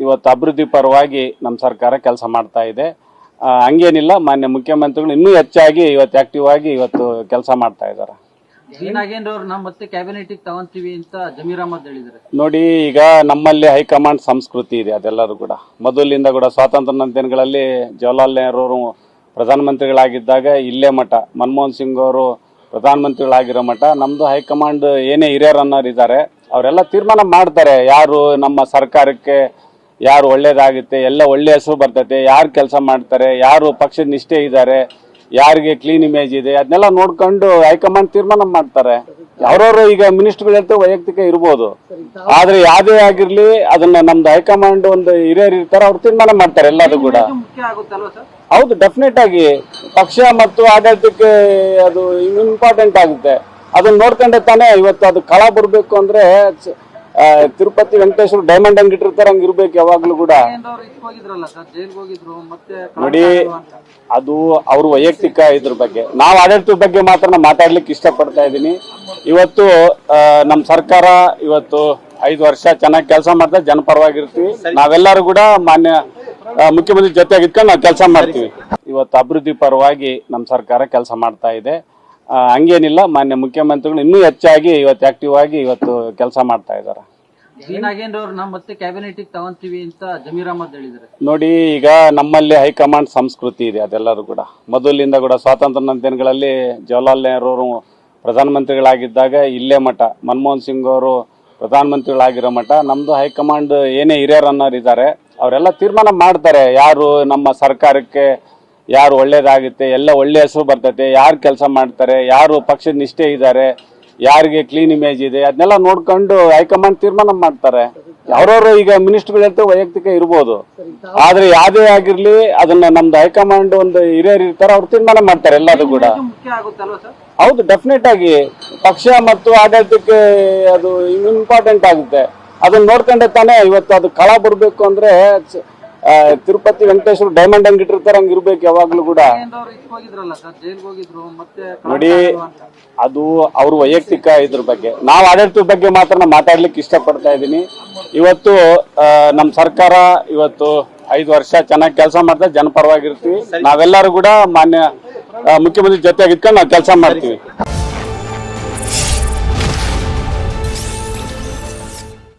ಇವತ್ತು ಅಭಿವೃದ್ಧಿ ಪರವಾಗಿ ನಮ್ಮ ಸರ್ಕಾರ ಕೆಲಸ ಮಾಡ್ತಾ ಇದೆ. ಹಂಗೇನಿಲ್ಲ, ಮಾನ್ಯ ಮುಖ್ಯಮಂತ್ರಿಗಳು ಇನ್ನೂ ಹೆಚ್ಚಾಗಿ ಇವತ್ತು ಆಕ್ಟಿವ್ ಆಗಿ ಇವತ್ತು ಕೆಲಸ ಮಾಡ್ತಾ ಇದ್ದಾರೆ. ನಾಗೇಂದ್ರ ಅವ್ರನ್ನ ಮತ್ತೆ ಕ್ಯಾಬಿನೆಟ್ ತಗೊಂತೀವಿ ಅಂತ ಜಮೀರ್ ಅಹಮದ್ ಹೇಳಿದ್ದಾರೆ. ನೋಡಿ, ಈಗ ನಮ್ಮಲ್ಲಿ ಹೈಕಮಾಂಡ್ ಸಂಸ್ಕೃತಿ ಇದೆ, ಅದೆಲ್ಲರೂ ಕೂಡ ಮೊದಲಿಂದ ಕೂಡ ಸ್ವಾತಂತ್ರ್ಯ ದಿನಗಳಲ್ಲಿ ಜವಾಹರ್ಲಾಲ್ ನೆಹರು ಅವರು ಪ್ರಧಾನಮಂತ್ರಿಗಳಾಗಿದ್ದಾಗ ಇಲ್ಲೇ ಮಠ, ಮನಮೋಹನ್ ಸಿಂಗ್ ಅವರು ಪ್ರಧಾನಮಂತ್ರಿಗಳಾಗಿರೋ ಮಠ ನಮ್ದು ಹೈಕಮಾಂಡ್ ಏನೇ ಹಿರಿಯರು ಅನ್ನೋರು ಇದ್ದಾರೆ, ಅವರೆಲ್ಲ ತೀರ್ಮಾನ ಮಾಡ್ತಾರೆ ಯಾರು ನಮ್ಮ ಸರ್ಕಾರಕ್ಕೆ ಯಾರು ಒಳ್ಳೇದಾಗುತ್ತೆ, ಎಲ್ಲ ಒಳ್ಳೆ ಹೆಸರು ಬರ್ತೈತೆ, ಯಾರು ಕೆಲಸ ಮಾಡ್ತಾರೆ, ಯಾರು ಪಕ್ಷದ ನಿಷ್ಠೆ ಇದ್ದಾರೆ, ಯಾರಿಗೆ ಕ್ಲೀನ್ ಇಮೇಜ್ ಇದೆ, ಅದನ್ನೆಲ್ಲ ನೋಡ್ಕೊಂಡು ಹೈಕಮಾಂಡ್ ತೀರ್ಮಾನ ಮಾಡ್ತಾರೆ. ಅವ್ರವ್ರು ಈಗ ಮಿನಿಸ್ಟರ್ಗಳು ಹೇಳ್ತಾ ವೈಯಕ್ತಿಕ ಇರ್ಬೋದು, ಆದ್ರೆ ಯಾವ್ದೇ ಆಗಿರ್ಲಿ ಅದನ್ನ ನಮ್ದು ಹೈಕಮಾಂಡ್ ಒಂದು ಹಿರಿಯರು ಇರ್ತಾರೆ, ಅವ್ರು ತೀರ್ಮಾನ ಮಾಡ್ತಾರೆ ಎಲ್ಲದೂ ಕೂಡ. ಹೌದು, ಡೆಫಿನೆಟ್ ಆಗಿ ಪಕ್ಷ ಮತ್ತು ಆಡಳಿತಕ್ಕೆ ಅದು ಇಂಪಾರ್ಟೆಂಟ್ ಆಗುತ್ತೆ. ಅದನ್ನ ನೋಡ್ಕೊಂಡೆ ತಾನೇ ಇವತ್ತು ಅದು ಕಳ ಬರ್ಬೇಕು ಅಂದ್ರೆ ತಿರುಪತಿ ವೆಂಕಟೇಶ್ವರ ಡೈಮಂಡ್ ಹಂಗ್ ಇಟ್ಟಿರ್ತಾರೆ, ಹಂಗ ಇರ್ಬೇಕು ಯಾವಾಗ್ಲೂ ಕೂಡ. ನೋಡಿ, ಅದು ಅವ್ರ ವೈಯಕ್ತಿಕ ಇದ್ರ ಬಗ್ಗೆ, ನಾವು ಆಡಳಿತದ ಬಗ್ಗೆ ಮಾತ್ರ ಮಾತಾಡ್ಲಿಕ್ಕೆ ಇಷ್ಟಪಡ್ತಾ ಇದ್ದೀನಿ. ಇವತ್ತು ನಮ್ ಸರ್ಕಾರ ಇವತ್ತು 5 ವರ್ಷ ಚೆನ್ನಾಗಿ ಕೆಲಸ ಮಾಡ್ತಾ ಜನಪರವಾಗಿರ್ತೀವಿ. ನಾವೆಲ್ಲರೂ ಕೂಡ ಮಾನ್ಯ ಮುಖ್ಯಮಂತ್ರಿ ಜೊತೆಗೆ ಇಟ್ಕೊಂಡು ನಾವು ಕೆಲಸ ಮಾಡ್ತೀವಿ. ಇವತ್ತು ಅಭಿವೃದ್ಧಿ ಪರವಾಗಿ ನಮ್ಮ ಸರ್ಕಾರ ಕೆಲಸ ಮಾಡ್ತಾ ಇದೆ. ಹಂಗೇನಿಲ್ಲ, ಮಾನ್ಯ ಮುಖ್ಯಮಂತ್ರಿಗಳು ಇನ್ನೂ ಹೆಚ್ಚಾಗಿ ಇವತ್ತು ಆಕ್ಟಿವ್ ಆಗಿ ಇವತ್ತು ಕೆಲಸ ಮಾಡ್ತಾ ಇದ್ದಾರೆ. ನಾಗೇಂದ್ರ ಅವ್ರನ್ನ ಮತ್ತೆ ಕ್ಯಾಬಿನೆಟ್ ತಗೊಂತೀವಿ ಅಂತ ಜಮೀರ್ ಅಹಮದ್ ಹೇಳಿದ್ದಾರೆ. ನೋಡಿ, ಈಗ ನಮ್ಮಲ್ಲಿ ಹೈಕಮಾಂಡ್ ಸಂಸ್ಕೃತಿ ಇದೆ, ಅದೆಲ್ಲರೂ ಕೂಡ ಮೊದಲಿಂದ ಕೂಡ ಸ್ವಾತಂತ್ರ್ಯ ದಿನಗಳಲ್ಲಿ ಜವಾಹರ್ಲಾಲ್ ನೆಹರು ಅವರು ಪ್ರಧಾನಮಂತ್ರಿಗಳಾಗಿದ್ದಾಗ ಇಲ್ಲೇ ಮಠ, ಮನಮೋಹನ್ ಸಿಂಗ್ ಅವರು ಪ್ರಧಾನಮಂತ್ರಿಗಳಾಗಿರೋ ಮಠ ನಮ್ದು ಹೈಕಮಾಂಡ್ ಏನೇ ಹಿರಿಯರು ಅನ್ನೋರು ಇದ್ದಾರೆ, ಅವರೆಲ್ಲ ತೀರ್ಮಾನ ಮಾಡ್ತಾರೆ ಯಾರು ನಮ್ಮ ಸರ್ಕಾರಕ್ಕೆ ಯಾರು ಒಳ್ಳೇದಾಗುತ್ತೆ, ಎಲ್ಲ ಒಳ್ಳೆ ಹೆಸರು ಬರ್ತೈತೆ, ಯಾರು ಕೆಲಸ ಮಾಡ್ತಾರೆ, ಯಾರು ಪಕ್ಷದ ನಿಷ್ಠೆ ಇದ್ದಾರೆ, ಯಾರಿಗೆ ಕ್ಲೀನ್ ಇಮೇಜ್ ಇದೆ, ಅದನ್ನೆಲ್ಲ ನೋಡ್ಕೊಂಡು ಹೈಕಮಾಂಡ್ ತೀರ್ಮಾನ ಮಾಡ್ತಾರೆ. ಅವ್ರವ್ರು ಈಗ ಮಿನಿಸ್ಟರ್ಗಳು ಹೇಳ್ತಾ ವೈಯಕ್ತಿಕ ಇರ್ಬೋದು, ಆದ್ರೆ ಯಾವ್ದೇ ಆಗಿರ್ಲಿ ಅದನ್ನ ನಮ್ದು ಹೈಕಮಾಂಡ್ ಒಂದು ಹಿರಿಯರು ಇರ್ತಾರೆ, ಅವ್ರು ತೀರ್ಮಾನ ಮಾಡ್ತಾರೆ ಎಲ್ಲದೂ ಕೂಡ. ಹೌದು, ಡೆಫಿನೆಟ್ ಆಗಿ ಪಕ್ಷ ಮತ್ತು ಆಡಳಿತಕ್ಕೆ ಅದು ಇಂಪಾರ್ಟೆಂಟ್ ಆಗುತ್ತೆ. ಅದನ್ನ ನೋಡ್ಕೊಂಡೆ ತಾನೇ ಇವತ್ತು ಅದು ಕಳ ಬರ್ಬೇಕು ಅಂದ್ರೆ ತಿರುಪತಿ ವೆಂಕಟೇಶ್ವರ ಡೈಮಂಡ್ ಹಂಗ್ ಇಟ್ಟಿರ್ತಾರೆ, ಹಂಗ ಇರ್ಬೇಕು ಯಾವಾಗ್ಲೂ ಕೂಡ. ನೋಡಿ, ಅದು ಅವ್ರ ವೈಯಕ್ತಿಕ ಇದ್ರ ಬಗ್ಗೆ, ನಾವು ಆಡಳಿತದ ಬಗ್ಗೆ ಮಾತ್ರ ಮಾತಾಡ್ಲಿಕ್ಕೆ ಇಷ್ಟಪಡ್ತಾ ಇದ್ದೀನಿ. ಇವತ್ತು ನಮ್ ಸರ್ಕಾರ ಇವತ್ತು 5 ವರ್ಷ ಚೆನ್ನಾಗಿ ಕೆಲಸ ಮಾಡ್ತಾ ಜನಪರವಾಗಿರ್ತೀವಿ. ನಾವೆಲ್ಲರೂ ಕೂಡ ಮಾನ್ಯ ಮುಖ್ಯಮಂತ್ರಿ ಜೊತೆಗೆ ಇಟ್ಕೊಂಡು ನಾವು ಕೆಲಸ ಮಾಡ್ತೀವಿ.